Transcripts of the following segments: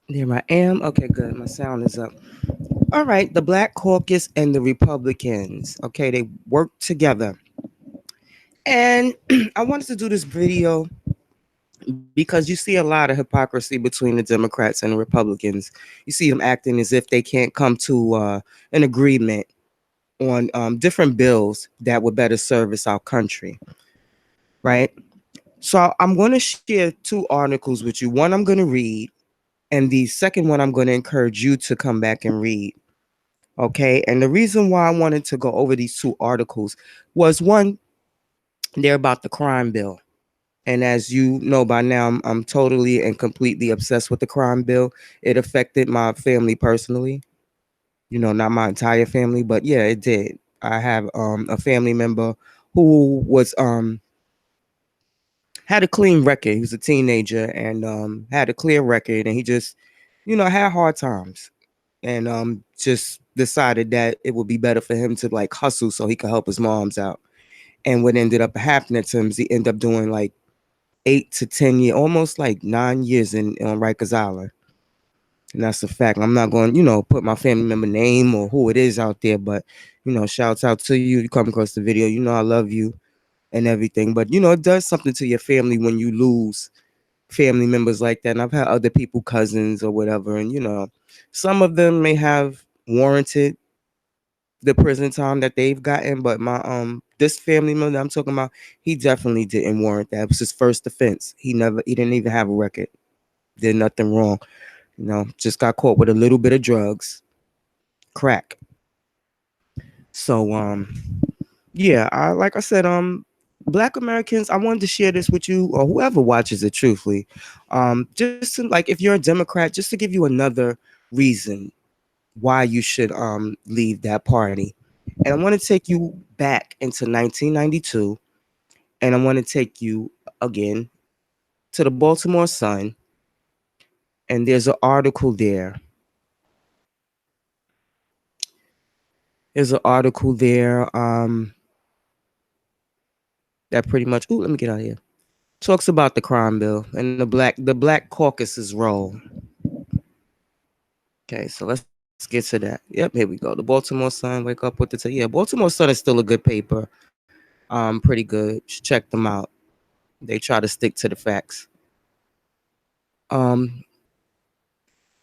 There I am. Okay, good. My sound is up. All right, the Black Caucus and the Republicans. Okay, they work together. And I wanted to do this video because you see a lot of hypocrisy between the Democrats and the Republicans. You see them acting as if they can't come to an agreement on different bills that would better service our country, right? So I'm going to share two articles with you. One I'm going to read, and the second one I'm going to encourage you to come back and read. Okay. And the reason why I wanted to go over these two articles was one, they're about the crime bill. And as you know by now, I'm totally and completely obsessed with the crime bill. It affected my family personally, not my entire family, but yeah, it did. I have a family member who was had a clean record. He was a teenager and had a clear record, and he just, had hard times, and just decided that it would be better for him to like hustle so he could help his moms out. And what ended up happening to him is he ended up doing like 8 to 10 years, almost like 9 years in on Rikers Island. And that's a fact. I'm not going, put my family member name or who it is out there, but shouts out to you. You come across the video, I love you and everything. But it does something to your family when you lose family members like that. And I've had other people, cousins or whatever, and some of them may have warranted the prison time that they've gotten, but my this family member that I'm talking about, he definitely didn't warrant that. It was his first offense. He didn't even have a record. Did nothing wrong. Just got caught with a little bit of drugs, crack. So yeah, I like I said, Black Americans, I wanted to share this with you or whoever watches it truthfully. Just to, like, if you're a Democrat, just to give you another reason why you should leave that party. And I want to take you back into 1992, and I want to take you again to the Baltimore Sun, and there's an article there. There's an article there that pretty much, ooh, let me get out of here. Talks about the crime bill and the Black Caucus's role. Okay, so let's get to that. Yep, here we go. The Baltimore Sun, wake up with yeah, Baltimore Sun is still a good paper. Pretty good. Check them out. They try to stick to the facts. Um,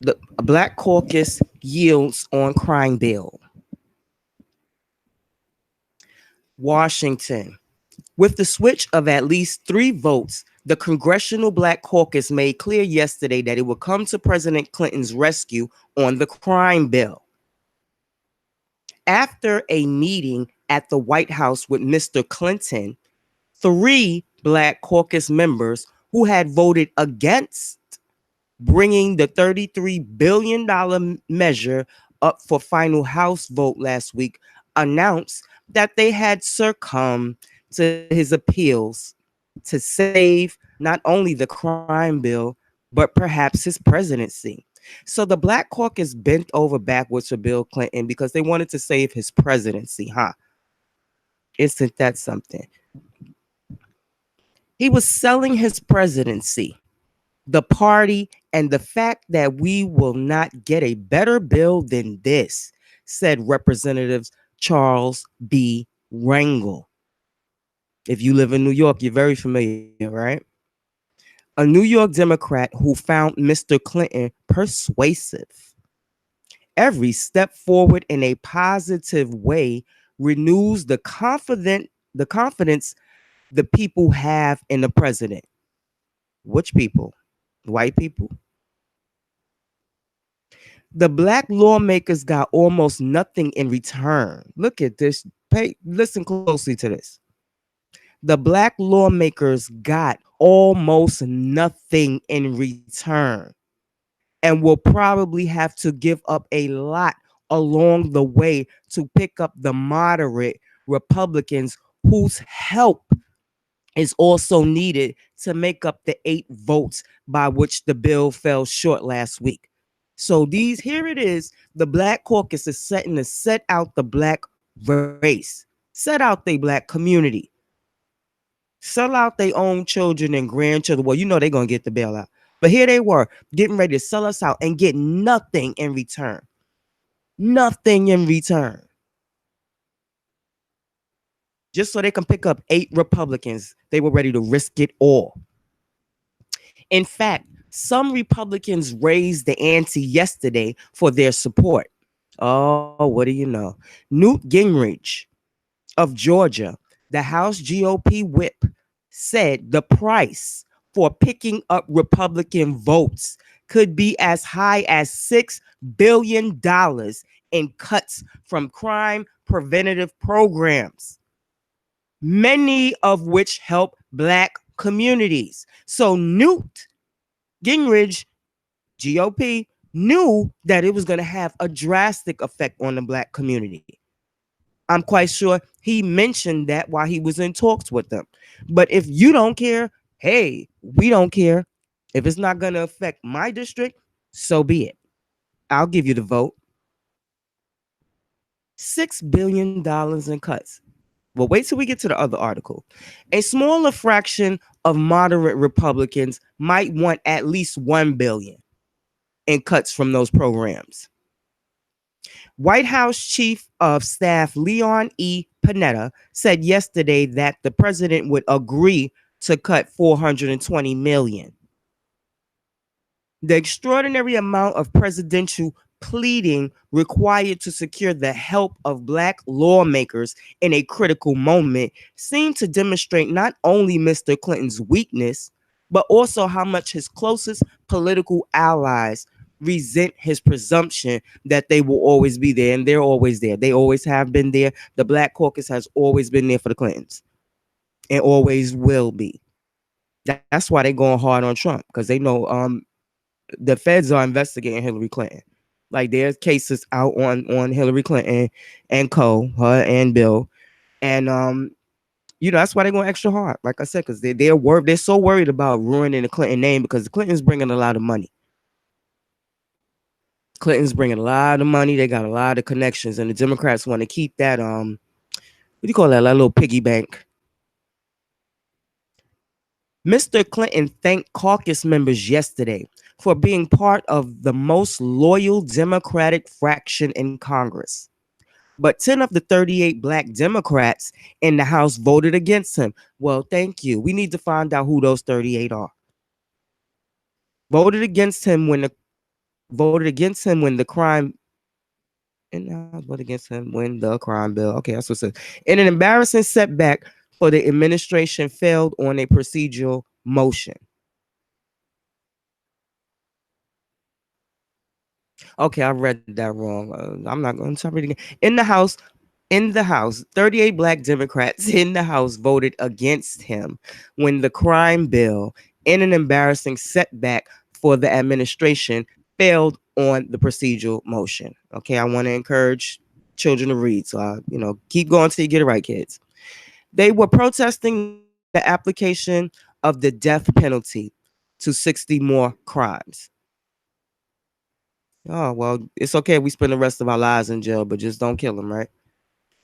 the Black Caucus yields on crime bill. Washington. With the switch of at least 3 votes, the Congressional Black Caucus made clear yesterday that it would come to President Clinton's rescue on the crime bill. After a meeting at the White House with Mr. Clinton, 3 Black Caucus members who had voted against bringing the $33 billion measure up for final House vote last week announced that they had succumbed to his appeals to save not only the crime bill, but perhaps his presidency. So the Black Caucus bent over backwards for Bill Clinton because they wanted to save his presidency, huh? Isn't that something? He was selling his presidency, the party, and the fact that we will not get a better bill than this, said Representative Charles B. Rangel. If you live in New York, you're very familiar, right? A New York Democrat who found Mr. Clinton persuasive. Every step forward in a positive way renews the confidence the people have in the president. Which people? White people? The black lawmakers got almost nothing in return. Look at this. Listen closely to this. The black lawmakers got almost nothing in return and will probably have to give up a lot along the way to pick up the moderate Republicans whose help is also needed to make up the 8 votes by which the bill fell short last week. So here it is. The Black Caucus is setting to set out the black race, set out the black community, sell out their own children and grandchildren. Well, they're gonna get the bailout. But here they were getting ready to sell us out and get nothing in return. Nothing in return. Just so they can pick up 8 Republicans, they were ready to risk it all. In fact, some Republicans raised the ante yesterday for their support. Oh, what do you know? Newt Gingrich of Georgia, the House GOP whip, said the price for picking up Republican votes could be as high as $6 billion in cuts from crime preventative programs, many of which help Black communities. So Newt Gingrich, GOP, knew that it was going to have a drastic effect on the Black community. I'm quite sure he mentioned that while he was in talks with them. But if you don't care, hey, we don't care. If it's not going to affect my district, so be it. I'll give you the vote. $6 billion in cuts. Well, wait till we get to the other article. A smaller fraction of moderate Republicans might want at least $1 billion in cuts from those programs. White House Chief of Staff Leon E. Panetta said yesterday that the president would agree to cut $420 million. The extraordinary amount of presidential pleading required to secure the help of Black lawmakers in a critical moment seemed to demonstrate not only Mr. Clinton's weakness, but also how much his closest political allies resent his presumption that they will always be there, and they're always there. They always have been there. The Black Caucus has always been there for the Clintons and always will be. That's why they're going hard on Trump, because they know the feds are investigating Hillary Clinton. Like, there's cases out on Hillary Clinton and her and Bill, and that's why they're going extra hard. Like I said, because they're so worried about ruining the Clinton name, because the Clintons bringing a lot of money. Clinton's bringing a lot of money. They got a lot of connections, and the Democrats want to keep that what do you call that little piggy bank. Mr. Clinton thanked caucus members yesterday for being part of the most loyal Democratic fraction in Congress. But 10 of the 38 Black Democrats in the House voted against him. Well, thank you. We need to find out who those 38 are. Voted against him when the crime voted against him when the crime bill. Okay, that's what it says. In an embarrassing setback for the administration failed on a procedural motion. Okay, I read that wrong. I'm not going to read it again. In the House, 38 Black Democrats in the House voted against him when the crime bill, in an embarrassing setback for the administration, failed on the procedural motion. Okay, I want to encourage children to read. So, keep going till you get it right, kids. They were protesting the application of the death penalty to 60 more crimes. Oh, well, it's okay if we spend the rest of our lives in jail, but just don't kill them, right?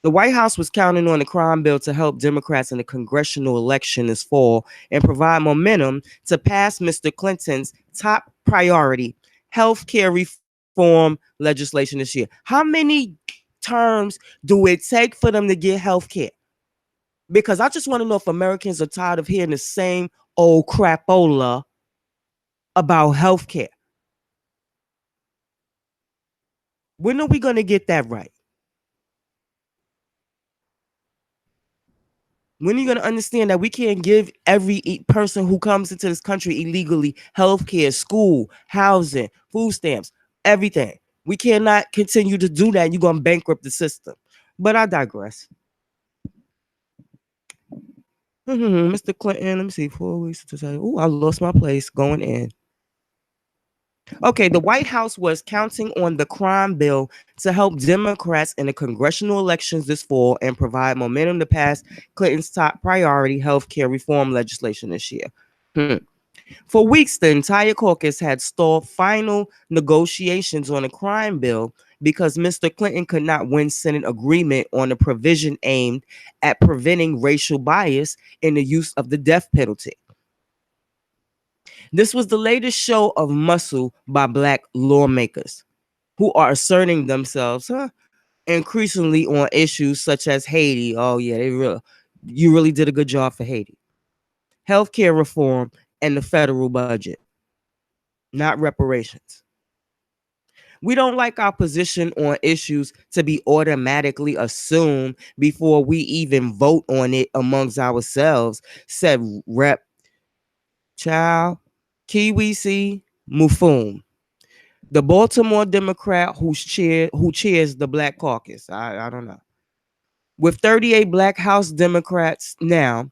The White House was counting on the crime bill to help Democrats in the congressional election this fall and provide momentum to pass Mr. Clinton's top priority, health care reform legislation this year. How many terms do it take for them to get health care? Because I just want to know if Americans are tired of hearing the same old crapola about health care. When are we going to get that right? When are you going to understand that we can't give every person who comes into this country illegally healthcare, school, housing, food stamps, everything? We cannot continue to do that. You're going to bankrupt the system. But I digress. Mr. Clinton, let me see, 4 weeks to say, oh, I lost my place going in. Okay, the White House was counting on the crime bill to help Democrats in the congressional elections this fall and provide momentum to pass Clinton's top priority health care reform legislation this year. For weeks, the entire caucus had stalled final negotiations on a crime bill because Mr. Clinton could not win Senate agreement on a provision aimed at preventing racial bias in the use of the death penalty. This was the latest show of muscle by black lawmakers who are asserting themselves increasingly on issues such as Haiti. Oh yeah, you really did a good job for Haiti. Healthcare reform and the federal budget, not reparations. We don't like our position on issues to be automatically assumed before we even vote on it amongst ourselves, said Rep. Child Kiwisi Mufum, the Baltimore Democrat who chairs the Black Caucus. I don't know. With 38 Black House Democrats now,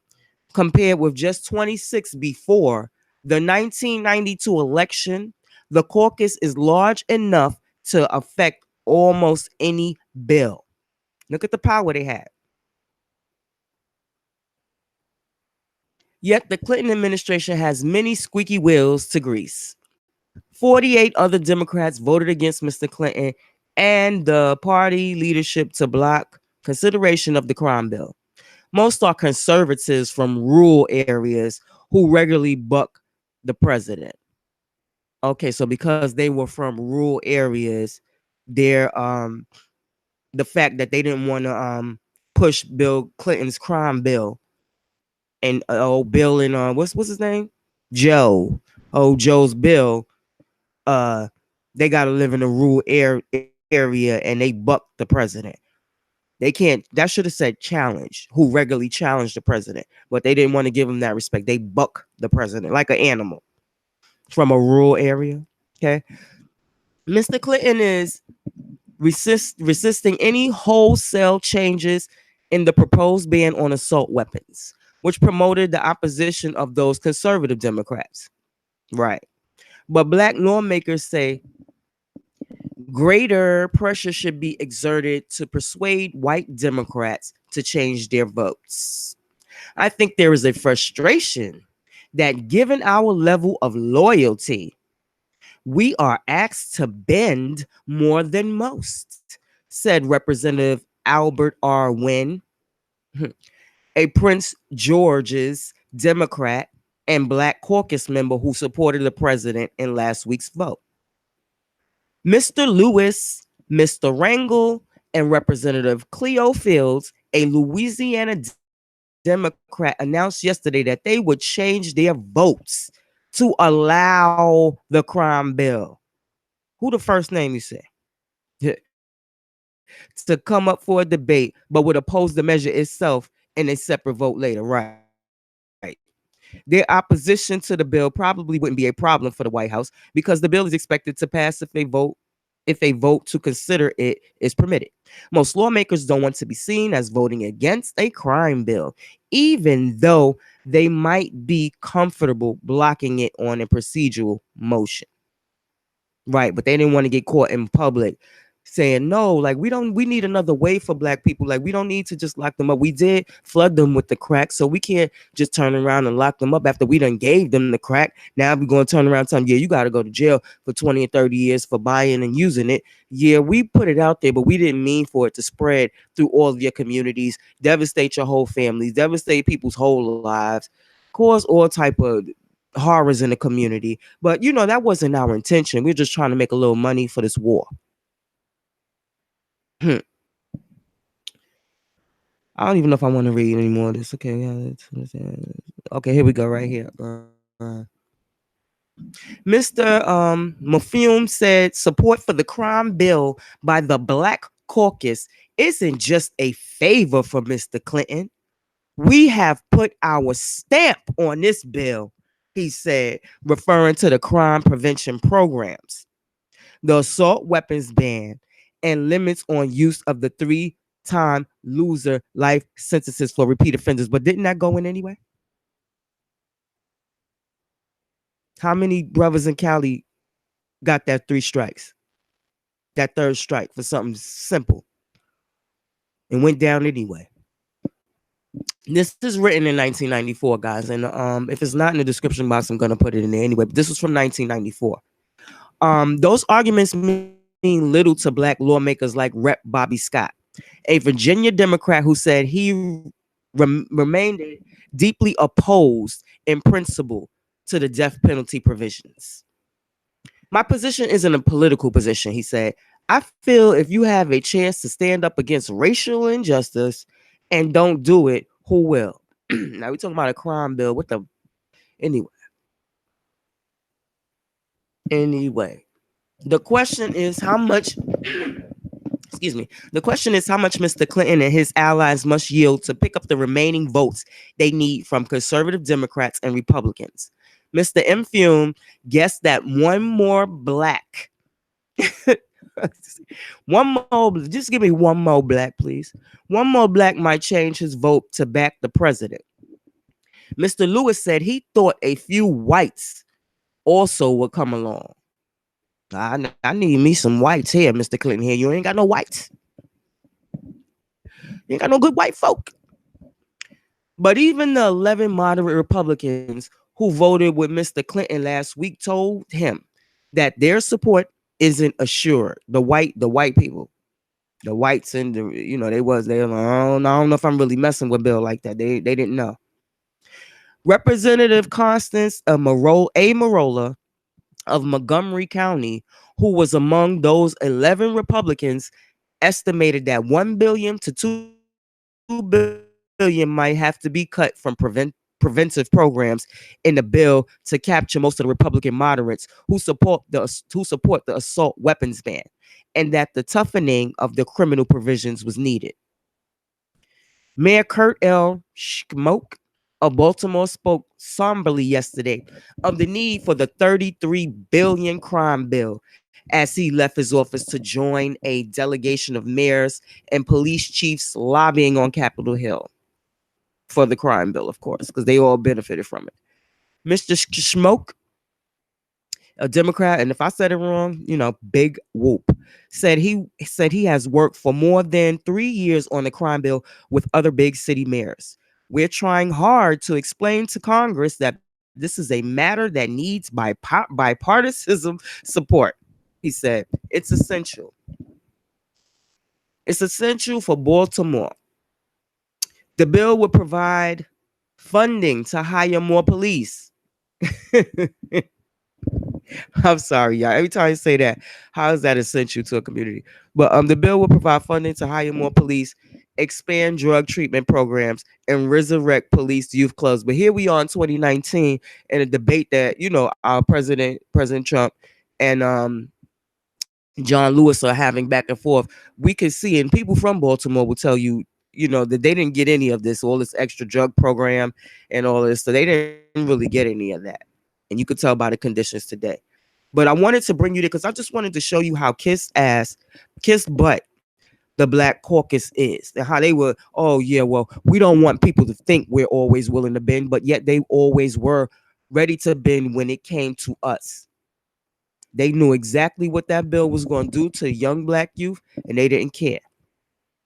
compared with just 26 before the 1992 election, the caucus is large enough to affect almost any bill. Look at the power they have. Yet the Clinton administration has many squeaky wheels to grease. 48 other Democrats voted against Mr. Clinton and the party leadership to block consideration of the crime bill. Most are conservatives from rural areas who regularly buck the president. Okay, so because they were from rural areas, they're the fact that they didn't want to push Bill Clinton's crime bill and Bill and what's his name? Joe. Oh, Joe's bill. Uh they gotta live in a rural area and they buck the president. They can't. That should have said challenge. Who regularly challenged the president, but they didn't want to give him that respect. They buck the president like an animal from a rural area. Okay, Mr. Clinton is resisting any wholesale changes in the proposed ban on assault weapons, which promoted the opposition of those conservative Democrats. Right, but black lawmakers say greater pressure should be exerted to persuade white Democrats to change their votes. I think there is a frustration that given our level of loyalty, we are asked to bend more than most, said Representative Albert R. Wynn, a Prince George's Democrat and Black Caucus member who supported the president in last week's vote. Mr. Lewis, Mr. Rangel, and Representative Cleo Fields, a Louisiana Democrat, announced yesterday that they would change their votes to allow the crime bill. Who the first name you say? To come up for a debate, but would oppose the measure itself in a separate vote later. Right. Their opposition to the bill probably wouldn't be a problem for the White House because the bill is expected to pass if a vote to consider it is permitted. Most lawmakers don't want to be seen as voting against a crime bill, even though they might be comfortable blocking it on a procedural motion. Right, but they didn't want to get caught in public saying no, like we need another way for black people. Like we don't need to just lock them up. We did flood them with the crack, so we can't just turn around and lock them up after we done gave them the crack. Now we're going to turn around and tell them, yeah, you got to go to jail for 20 and 30 years for buying and using it. Yeah, we put it out there, but we didn't mean for it to spread through all of your communities, devastate your whole families, devastate people's whole lives, cause all type of horrors in the community. But that wasn't our intention. We're just trying to make a little money for this war. I don't even know if I want to read any more of this. Okay, okay, here we go right here. Mr. Mafum said support for the crime bill by the Black Caucus isn't just a favor for Mr. Clinton. We have put our stamp on this bill, he said, referring to the crime prevention programs, the assault weapons ban, and limits on use of the 3-time loser life sentences for repeat offenders. But didn't that go in anyway? How many brothers in Cali got that 3 strikes? That 3rd strike for something simple and went down anyway. This is written in 1994, guys, and if it's not in the description box, I'm gonna put it in there anyway. But this was from 1994. Those arguments mean little to black lawmakers like Rep. Bobby Scott, a Virginia Democrat who said he remained deeply opposed in principle to the death penalty provisions. My position isn't a political position, he said. I feel if you have a chance to stand up against racial injustice and don't do it, who will? Now we talking about a crime bill. What the anyway? Anyway, the question is how much excuse me. The question is how much Mr. Clinton and his allies must yield to pick up the remaining votes they need from conservative Democrats and Republicans. Mr. M. Fume guessed that one more black, one more, just give me one more black, please. One more black might change his vote to back the president. Mr. Lewis said he thought a few whites also would come along. I need me some whites here, Mr. Clinton. Here, you ain't got no whites. You ain't got no good white folk. But even the 11 moderate Republicans who voted with Mr. Clinton last week told him that their support isn't assured. The white people, the whites, and they were like, I don't know if I'm really messing with Bill like that. They didn't know. Representative Constance Marola of Montgomery County, who was among those 11 Republicans, estimated that $1 billion to $2 billion might have to be cut from preventive programs in the bill to capture most of the Republican moderates who support the assault weapons ban, and that the toughening of the criminal provisions was needed. Mayor Kurt L. Schmoke of Baltimore spoke somberly yesterday of the need for the $33 billion crime bill as he left his office to join a delegation of mayors and police chiefs lobbying on Capitol Hill for the crime bill, of course, because they all benefited from it. Mr. Schmoke, a Democrat, and if I said it wrong, big whoop, said he has worked for more than 3 years on the crime bill with other big city mayors. We're trying hard to explain to Congress that this is a matter that needs bipartisan support. He said it's essential. It's essential for Baltimore. The bill would provide funding to hire more police. I'm sorry, y'all. Every time I say that, how is that essential to a community? But the bill will provide funding to hire more police, expand drug treatment programs, and resurrect police youth clubs. But here we are in 2019 in a debate that our President Trump, and John Lewis are having back and forth. We can see, and people from Baltimore will tell you, that they didn't get any of this, all this extra drug program and all this. So they didn't really get any of that. And you could tell by the conditions today. But I wanted to bring you there because I just wanted to show you how kiss butt the Black Caucus is, and how they were, oh yeah, well, we don't want people to think we're always willing to bend, but yet they always were ready to bend when it came to us. They knew exactly what that bill was going to do to young Black youth, and they didn't care.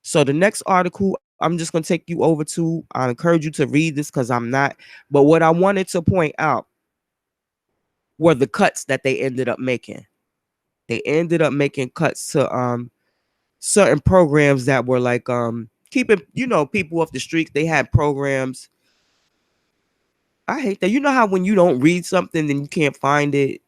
So the next article I'm just going to take you over to, I encourage you to read this because I'm not, but what I wanted to point out were the cuts that they ended up making. They ended up making cuts to certain programs that were like keeping people off the streets. They had programs. I hate that. You know how when you don't read something then you can't find it,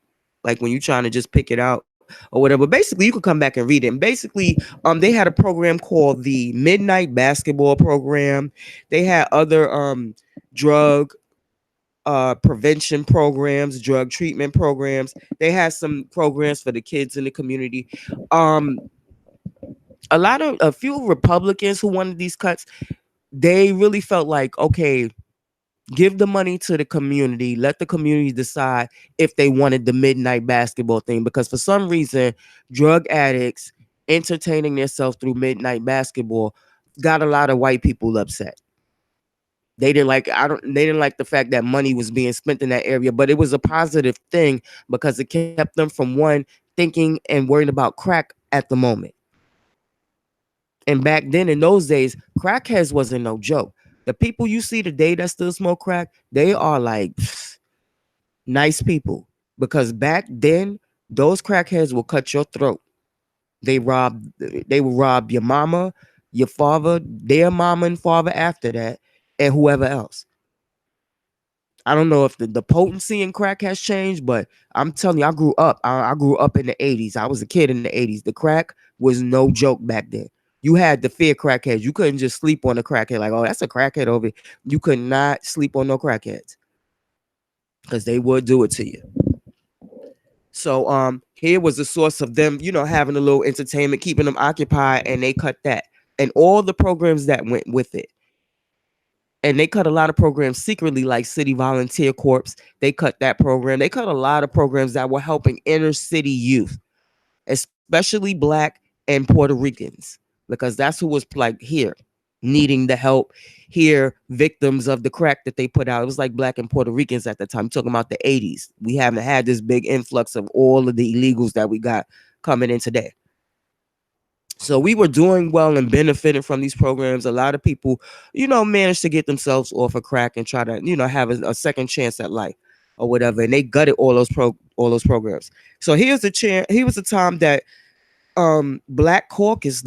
like when you're trying to just pick it out or whatever. Basically, you could come back and read it. And basically, they had a program called the Midnight Basketball Program. They had other drug prevention programs, drug treatment programs. They had some programs for the kids in the community. A few Republicans who wanted these cuts, they really felt like, okay, give the money to the community, let the community decide if they wanted the midnight basketball thing, because for some reason drug addicts entertaining themselves through midnight basketball got a lot of white people upset. They didn't like the fact that money was being spent in that area, but it was a positive thing because it kept them from thinking and worrying about crack at the moment. And back then, in those days, crackheads wasn't no joke. The people you see today that still smoke crack, they are like nice people, because back then those crackheads will cut your throat. They will rob your mama, your father, their mama and father after that, and whoever else. I don't know if the potency in crack has changed, but I'm telling you, I grew up. I grew up in the 80s. I was a kid in the 80s. The crack was no joke back then. You had to fear crackheads. You couldn't just sleep on a crackhead like, oh, that's a crackhead over here. You could not sleep on no crackheads because they would do it to you. So here was the source of them, having a little entertainment, keeping them occupied, and they cut that. And all the programs that went with it. And they cut a lot of programs secretly, like City Volunteer Corps. They cut that program. They cut a lot of programs that were helping inner city youth, especially Black and Puerto Ricans, because that's who was like here needing the help, here victims of the crack that they put out. It was like Black and Puerto Ricans at the time. I'm talking about the 80s. We haven't had this big influx of all of the illegals that we got coming in today. So we were doing well and benefiting from these programs. A lot of people, managed to get themselves off a crack and try to, have a second chance at life or whatever. And they gutted all those programs. So here's the chance. Here was the time that the Black Caucus,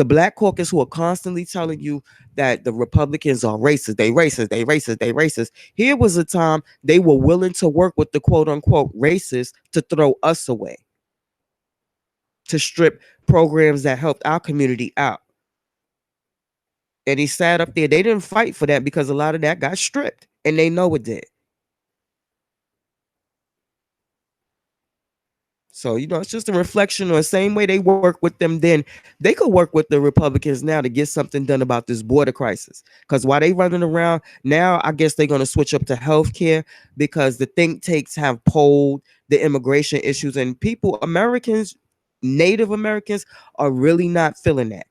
who are constantly telling you that the Republicans are racist, they racist, they racist, they racist. Here was a time they were willing to work with the quote unquote racists to throw us away, to strip programs that helped our community out. And he sat up there. They didn't fight for that because a lot of that got stripped, and they know it did. So, it's just a reflection on the same way they work with them then. They could work with the Republicans now to get something done about this border crisis. Because while they running around now, I guess they're going to switch up to healthcare because the think tanks have polled the immigration issues, and people, Americans, Native Americans, are really not feeling that.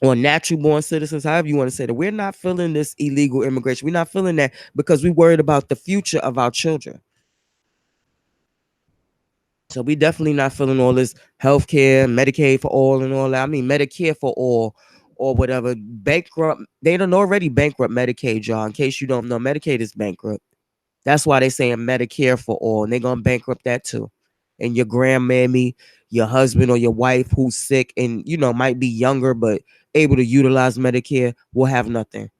Or natural born citizens, however you want to say that, we're not feeling this illegal immigration. We're not feeling that because we're worried about the future of our children. So we definitely not feeling all this healthcare, Medicaid for all and all that. I mean, Medicare for all or whatever. Bankrupt. They don't already bankrupt Medicaid, y'all. In case you don't know, Medicaid is bankrupt. That's why they saying Medicare for all, and they're gonna bankrupt that too. And your grandmammy, your husband or your wife who's sick and might be younger but able to utilize Medicare will have nothing.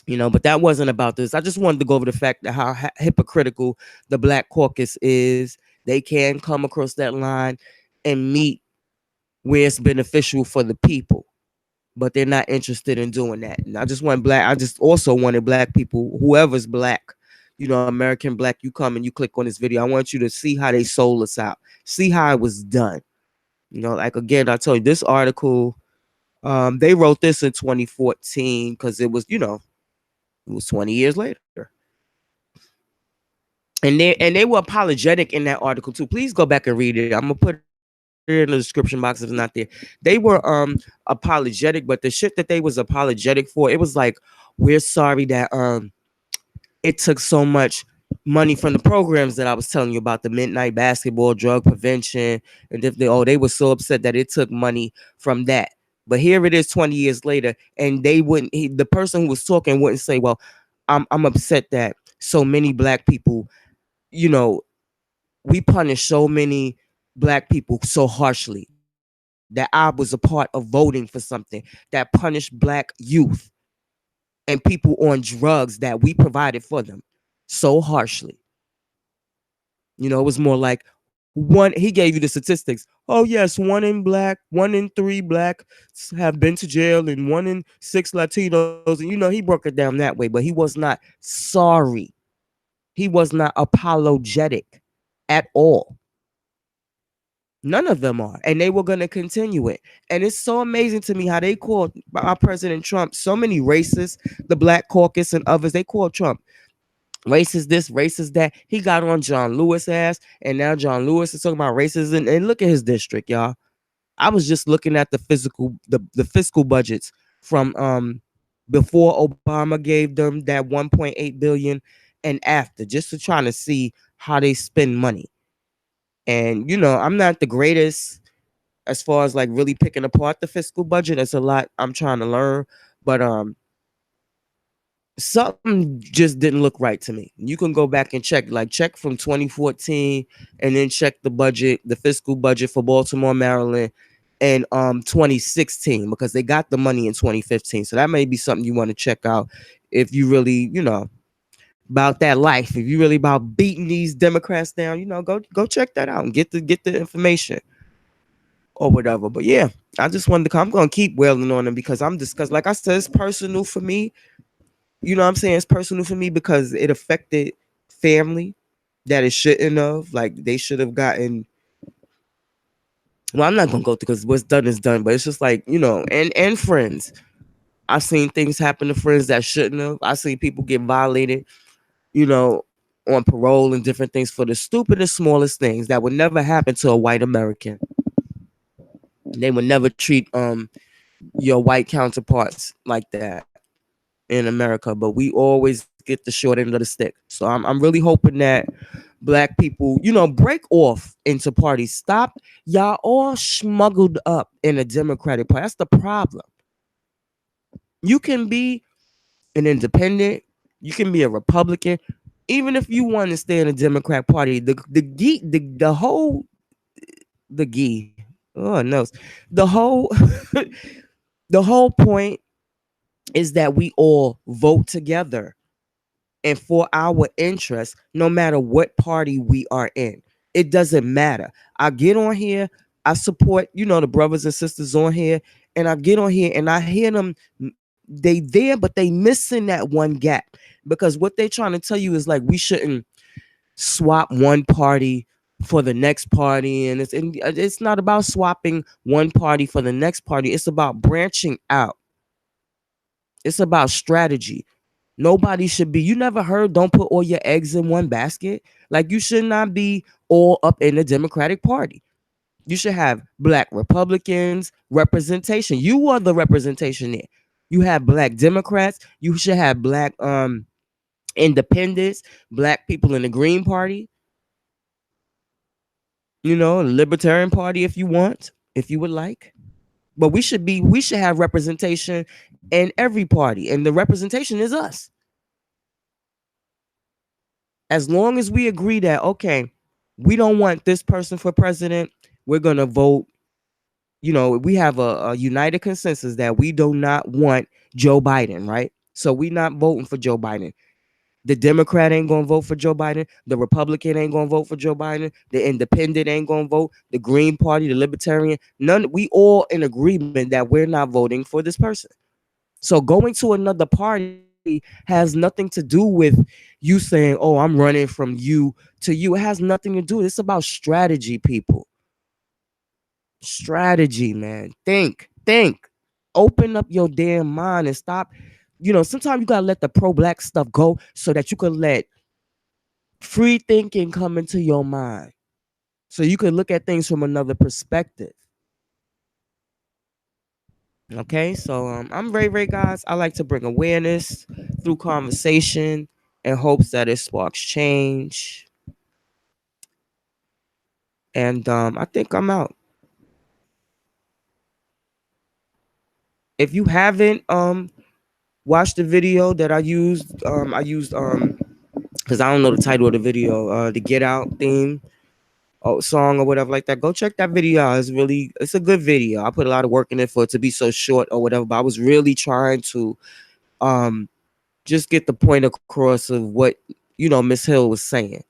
But that wasn't about this. I just wanted to go over the fact that how hypocritical the Black Caucus is. They can come across that line and meet where it's beneficial for the people, but they're not interested in doing that. And I just also wanted Black people, whoever's Black, American Black, you come and you click on this video. I want you to see how they sold us out. See how it was done. Like again, I told you this article, they wrote this in 2014 because it was 20 years later. And they were apologetic in that article too. Please go back and read it. I'm gonna put it in the description box if it's not there. They were apologetic, but the shit that they was apologetic for, it was like, we're sorry that it took so much money from the programs that I was telling you about, the midnight basketball, drug prevention, and if they were so upset that it took money from that. But here it is 20 years later, and the person who was talking wouldn't say, well, I'm upset that so many Black people, we punish so many Black people so harshly, that I was a part of voting for something that punished Black youth and people on drugs that we provided for them so harshly. It was more like he gave you the statistics. Oh yes, 1 in 3 Black have been to jail, and 1 in 6 Latinos. And he broke it down that way, but he was not sorry. He was not apologetic at all. None of them are. And they were going to continue it. And it's so amazing to me how they called our President Trump so many racists, the Black Caucus and others. They called Trump racist this, racist that. He got on John Lewis' ass. And now John Lewis is talking about racism. And look at his district, y'all. I was just looking at the fiscal budgets from before Obama gave them that 1.8 billion and after, just to try to see how they spend money. And I'm not the greatest as far as like really picking apart the fiscal budget. That's a lot I'm trying to learn, but something just didn't look right to me. You can go back and check from 2014 and then check the fiscal budget for Baltimore, Maryland, and 2016, because they got the money in 2015. So that may be something you want to check out if you really about that life, if you really about beating these Democrats down, go check that out and get the information or whatever. But yeah, I just wanted to come. I'm gonna keep wailing on them because I'm discussed. Like I said, it's personal for me. You know what I'm saying? It's personal for me because it affected family that it shouldn't have. Like they should have gotten. Well, I'm not gonna go through because what's done is done. But it's just like and friends. I've seen things happen to friends that shouldn't have. I've seen people get violated, you know, on parole and different things for the stupidest, smallest things that would never happen to a white American. They would never treat your white counterparts like that in America, but we always get the short end of the stick. So I'm really hoping that black people, break off into parties. Stop. Y'all all smuggled up in a Democratic Party. That's the problem. You can be an independent, you can be a Republican, even if you want to stay in the Democrat Party. The oh no, the whole the whole point is that we all vote together and for our interests, no matter what party we are in. It doesn't matter. I get on here, I support, the brothers and sisters on here, and I get on here and I hear them. They there, but they missing that one gap because what they trying to tell you is like we shouldn't swap one party for the next party, and it's not about swapping one party for the next party. It's about branching out. It's about strategy. Nobody should be. You never heard don't put all your eggs in one basket. Like you should not be all up in the Democratic Party. You should have black Republicans representation. You are the representation there. You have black Democrats. You should have black independents, black people in the Green Party, Libertarian Party if you want, if you would like. But we should have representation in every party, and the representation is us. As long as we agree that, okay, we don't want this person for president, we're going to vote. We have a united consensus that we do not want Joe Biden, right? So we not voting for Joe Biden. The Democrat ain't going to vote for Joe Biden. The Republican ain't going to vote for Joe Biden. The independent ain't going to vote. The Green Party, the Libertarian, none. We all in agreement that we're not voting for this person. So going to another party has nothing to do with you saying, "Oh, I'm running from you to you." It has nothing to do. It's about strategy, people. Strategy, man. Think. Open up your damn mind and stop. Sometimes you gotta let the pro-black stuff go so that you can let free thinking come into your mind. So you can look at things from another perspective. Okay, so I'm Ray Ray, guys. I like to bring awareness through conversation in hopes that it sparks change. And I think I'm out. If you haven't watched the video that I used because I don't know the title of the video, the Get Out theme song or whatever like that. Go check that video out. It's a good video. I put a lot of work in it for it to be so short or whatever, but I was really trying to um just get the point across of what Miss Hill was saying,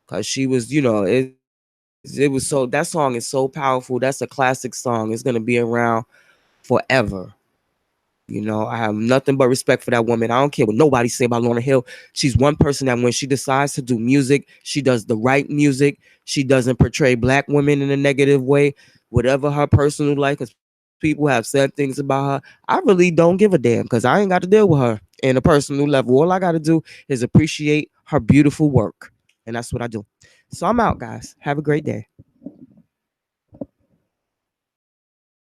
because she was it was so, that song is so powerful. That's a classic song. It's gonna be around forever. I have nothing but respect for that woman. I don't care what nobody say about Lauryn Hill. She's one person that when she decides to do music, she does the right music. She doesn't portray black women in a negative way. Whatever her personal life, because people have said things about her, I really don't give a damn because I ain't got to deal with her in a personal level. All I got to do is appreciate her beautiful work. And that's what I do. So I'm out, guys. Have a great day.